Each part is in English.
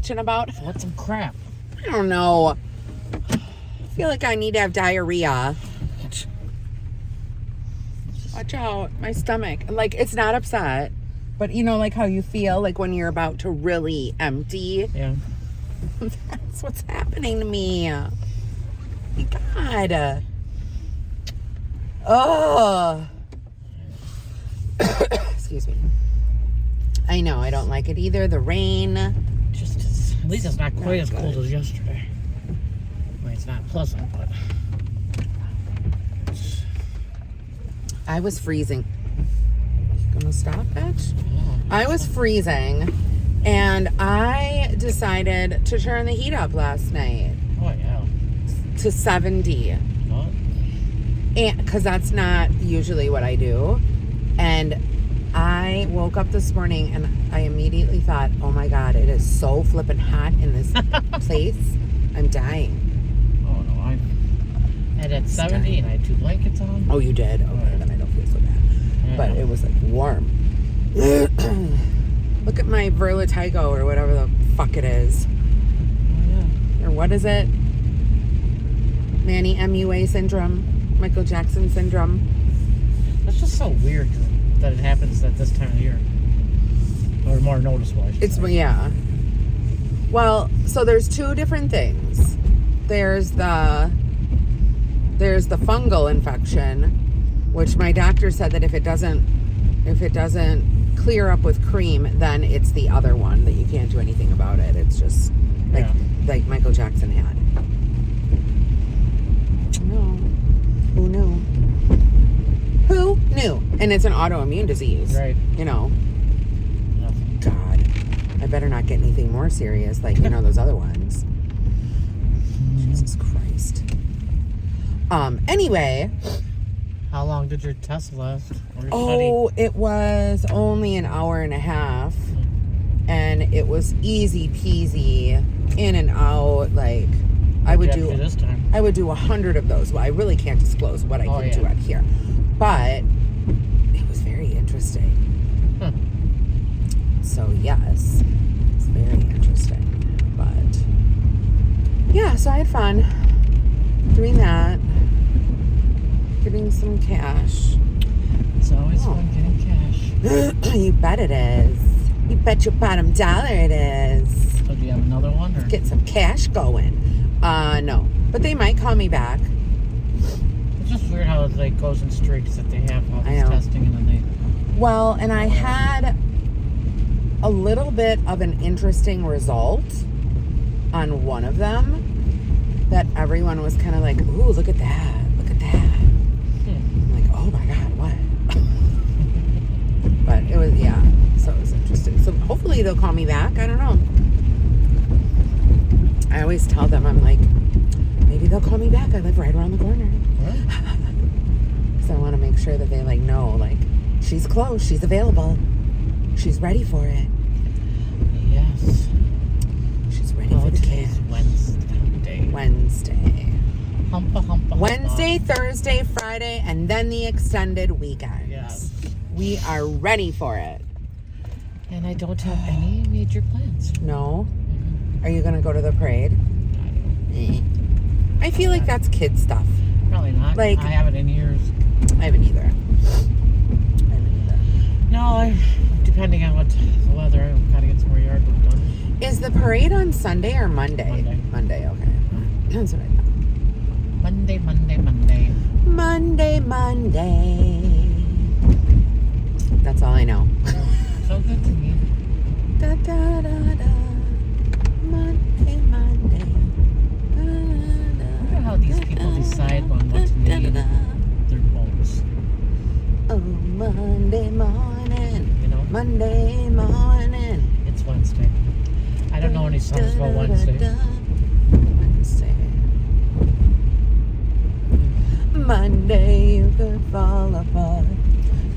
bitching about? What's some crap? I don't know. I feel like I need to have diarrhea. Watch out. My stomach. Like, it's not upset. But you know, like how you feel like when you're about to really empty? Yeah. That's what's happening to me. My God. Oh. Excuse me. I know. I don't like it either. The rain. At least it's not quite as cold as yesterday. I mean, it's not pleasant, but... I was freezing. Gonna stop, bitch? Yeah. I was freezing, and I decided to turn the heat up last night. Oh, yeah. To 70. What? And because that's not usually what I do. And I woke up this morning and I immediately thought, oh my God, it is so flippin' hot in this place. I'm dying. Oh, no, I had at 70 and I had 2 blankets on. Oh, you did? Okay, then I don't feel so bad. Yeah. But it was like warm. Look at my vertigo or whatever the fuck it is. Oh, yeah. Or what is it? Manny MUA syndrome. Michael Jackson syndrome. That's just so weird that it happens at this time of year. Or more noticeable, I should say. Yeah. Well, so there's 2 different things. There's the fungal infection, which my doctor said that if it doesn't clear up with cream, then it's the other one that you can't do anything about it. It's just like Michael Jackson had. No. Who knew? Who knew? And it's an autoimmune disease. Right. You know. Yeah. God. I better not get anything more serious like, you know, those other ones. Jesus Christ. Anyway. How long did your test last? It was only an hour and a half. And it was easy peasy, in and out. Like, I would do 100 of those. Well, I really can't disclose what I can do out here. But it was very interesting. Huh. So, yes. It's very interesting. But, yeah, so I had fun doing that. Getting some cash. It's always fun getting cash. You bet it is. You bet your bottom dollar it is. So do you have another one? Or? Get some cash going. No. But they might call me back. It's just weird how it like goes in streaks that they have all this testing and then they... Well, and I had a little bit of an interesting result on one of them that everyone was kind of like, ooh, look at that. Look at that. I'm like, oh my God, what? But it was, so it was interesting. So hopefully they'll call me back. I don't know. I always tell them, I'm like, maybe they'll call me back. I live right around the corner. So I want to make sure that they like know, like, she's close, she's available, she's ready for it. Yes. She's ready for the cash. Wednesday. Humpa. Wednesday, Thursday, Friday, and then the extended weekend. Yes. We are ready for it. And I don't have any major plans. No? Are you going to go to the parade? I feel like that's kid stuff. Probably not. Like, I haven't in years. I haven't either. No, depending on what the weather, I gotta get some more yard work done. Is the parade on Sunday or Monday? Monday. Monday, okay. That's what I thought. Monday. Monday. That's all I know. So good to me. Da da da da. Monday. Look at how these people decide on what to name their boats. Oh, Monday morning. You know? Monday morning. It's Wednesday. I don't know any songs about Wednesday. Monday, you could fall apart.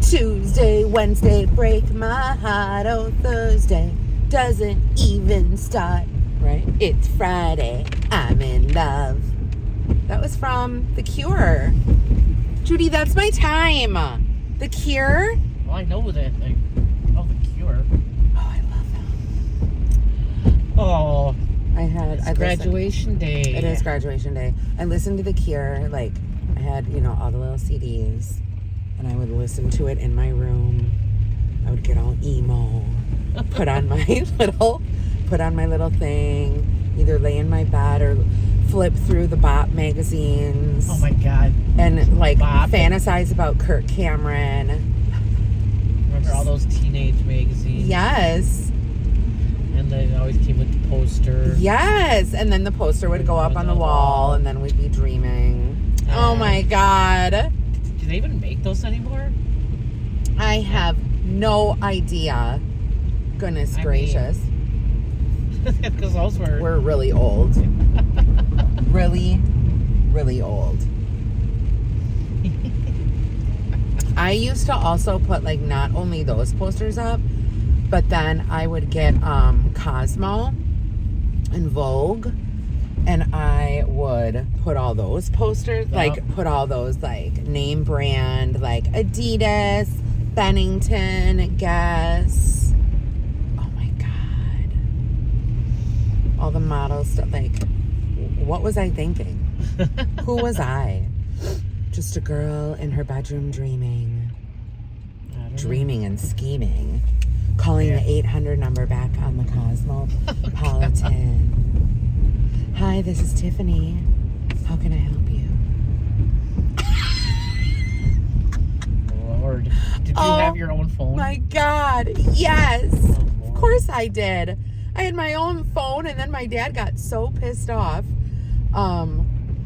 Tuesday, Wednesday, break my heart. Oh, Thursday doesn't even start. Right? It's Friday, I'm in love. That was from The Cure. Judy, that's my time. The Cure? Well, I know that. The Cure. Oh, I love them. Oh, I graduation day. It is graduation day. I listened to The Cure. Like, I had, all the little CDs. And I would listen to it in my room. I would get all emo. Put on my little thing. Either lay in my bed or flip through the Bop magazines. Oh, my God. And, like, Bop. fantasize about Kirk Cameron. Remember all those teenage magazines? Yes. And then it always came with the poster. Yes. And then the poster would go up on the wall, and then we'd be dreaming. Oh, my God. Do they even make those anymore? I have no idea. Goodness gracious. Because those were... We're really old. Really, really old. I used to also put, like, not only those posters up, but then I would get Cosmo and Vogue, and I would put all those posters, like, put all those, like, name brand, like, Adidas, Bennington, Guess. Oh, my God. All the model stuff. Like, what was I thinking? Who was I? Just a girl in her bedroom dreaming. Dreaming and scheming. Calling the 800 number back on the Cosmopolitan. Hi, this is Tiffany. How can I help you? Lord. Did you have your own phone? My God. Yes. Of course I did. I had my own phone, and then my dad got so pissed off.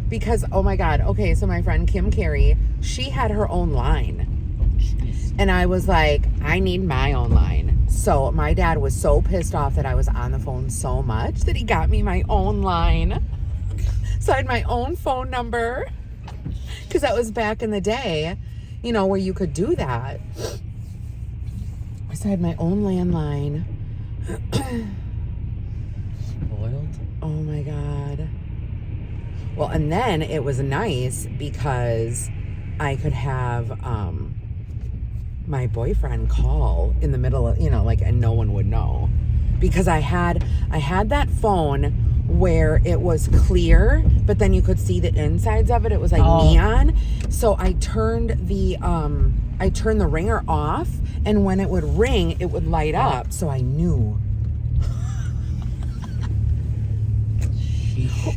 Because, oh my God. Okay, so my friend Kim Carey, she had her own line. And I was like, I need my own line. So my dad was so pissed off that I was on the phone so much that he got me my own line. So I had my own phone number. Because that was back in the day, where you could do that. So I had my own landline. Spoiled? Oh my God. Well, and then it was nice because I could have my boyfriend call in the middle of, and no one would know. Because I had that phone where it was clear, but then you could see the insides of it. It was like neon. So I turned the ringer off, and when it would ring, it would light up. So I knew.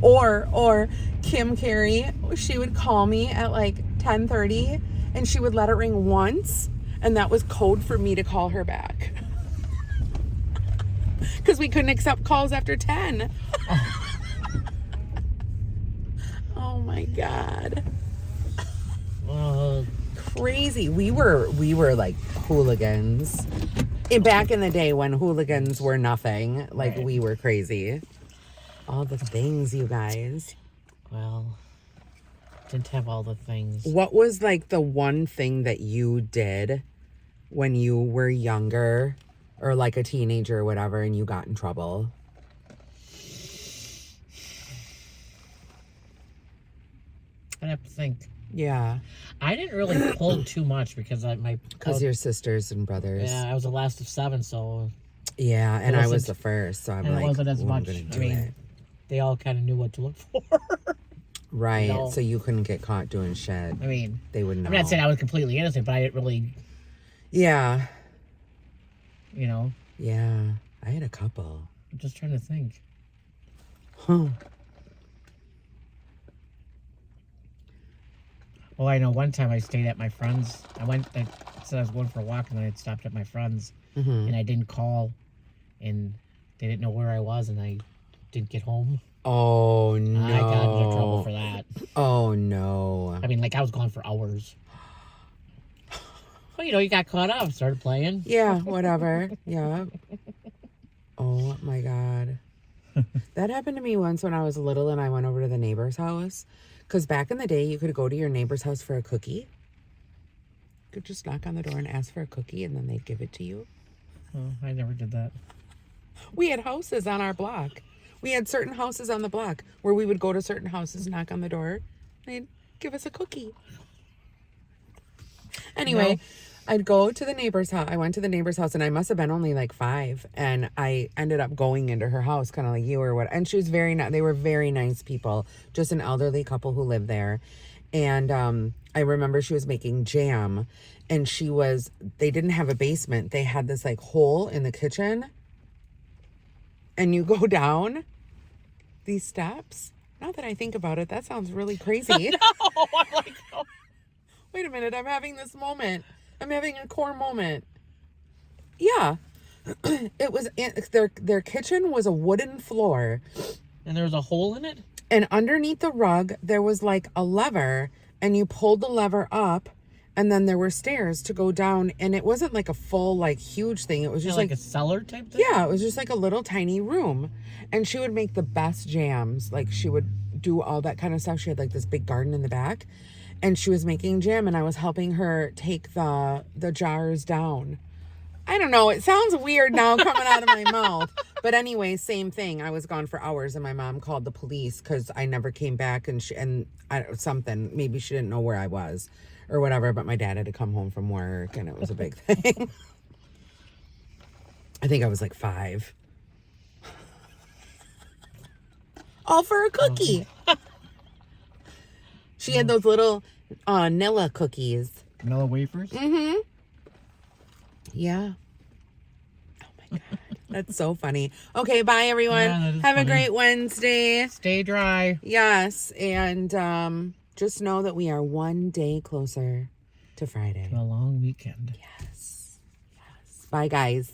Or Kim Carey, she would call me at like 10:30, and she would let it ring once, and that was code for me to call her back. Because we couldn't accept calls after 10. Oh my God. Crazy. We were like hooligans. Back in the day when hooligans were nothing. Like, we were crazy. All the things, you guys. Well, didn't have all the things. What was like the one thing that you did when you were younger or like a teenager or whatever and you got in trouble? I'd have to think. Yeah. I didn't really pull too much because your sisters and brothers. Yeah, I was the last of 7, so. Yeah, and I was the first, so I'm like, it wasn't as much. They all kind of knew what to look for. Right, so you couldn't get caught doing shit. I mean, they wouldn't know. I'm not saying I was completely innocent, but I didn't really. Yeah. Yeah, I had a couple. I'm just trying to think. Huh. Well, I know one time I stayed at my friend's. I said I was going for a walk, and then I stopped at my friend's, and I didn't call, and they didn't know where I was, and I didn't get home. Oh, no. I got into trouble for that. Oh, no. I mean, like, I was gone for hours. Well, you got caught up, started playing. Yeah, whatever. Yeah. Oh, my God. That happened to me once when I was little and I went over to the neighbor's house. Because back in the day, you could go to your neighbor's house for a cookie. You could just knock on the door and ask for a cookie, and then they'd give it to you. Oh, I never did that. We had houses on our block. We had certain houses on the block where we would go to certain houses, knock on the door, and they'd give us a cookie. Anyway, I'd go to the neighbor's house. I went to the neighbor's house, and I must have been only like 5. And I ended up going into her house, kind of like you or what. And she was very nice. They were very nice people, just an elderly couple who lived there. And I remember she was making jam, and they didn't have a basement. They had this like hole in the kitchen, and you go down these steps. Not that I think about it, that sounds really crazy. No, I'm like, oh. Wait a minute, I'm having this moment. I'm having a core moment. Yeah. It was their kitchen was a wooden floor. And there was a hole in it? And underneath the rug, there was like a lever, and you pulled the lever up, and then there were stairs to go down, and it wasn't like a full, like, huge thing. It was just like a cellar type thing? Yeah, it was just like a little tiny room. And she would make the best jams. Like, she would do all that kind of stuff. She had like this big garden in the back, and she was making jam, and I was helping her take the jars down. I don't know. It sounds weird now coming out of my mouth. But anyway, same thing. I was gone for hours, and my mom called the police because I never came back, and something. Maybe she didn't know where I was or whatever, but my dad had to come home from work, and it was a big thing. I think I was like 5. All for a cookie. She had those little Nilla cookies. Vanilla wafers? Mm-hmm. Yeah. Oh my God. That's so funny. Okay, bye everyone. Yeah, that is Have a funny. great Wednesday. Stay dry. Yes, and just know that we are one day closer to Friday. A long weekend. Yes. Yes. Bye guys.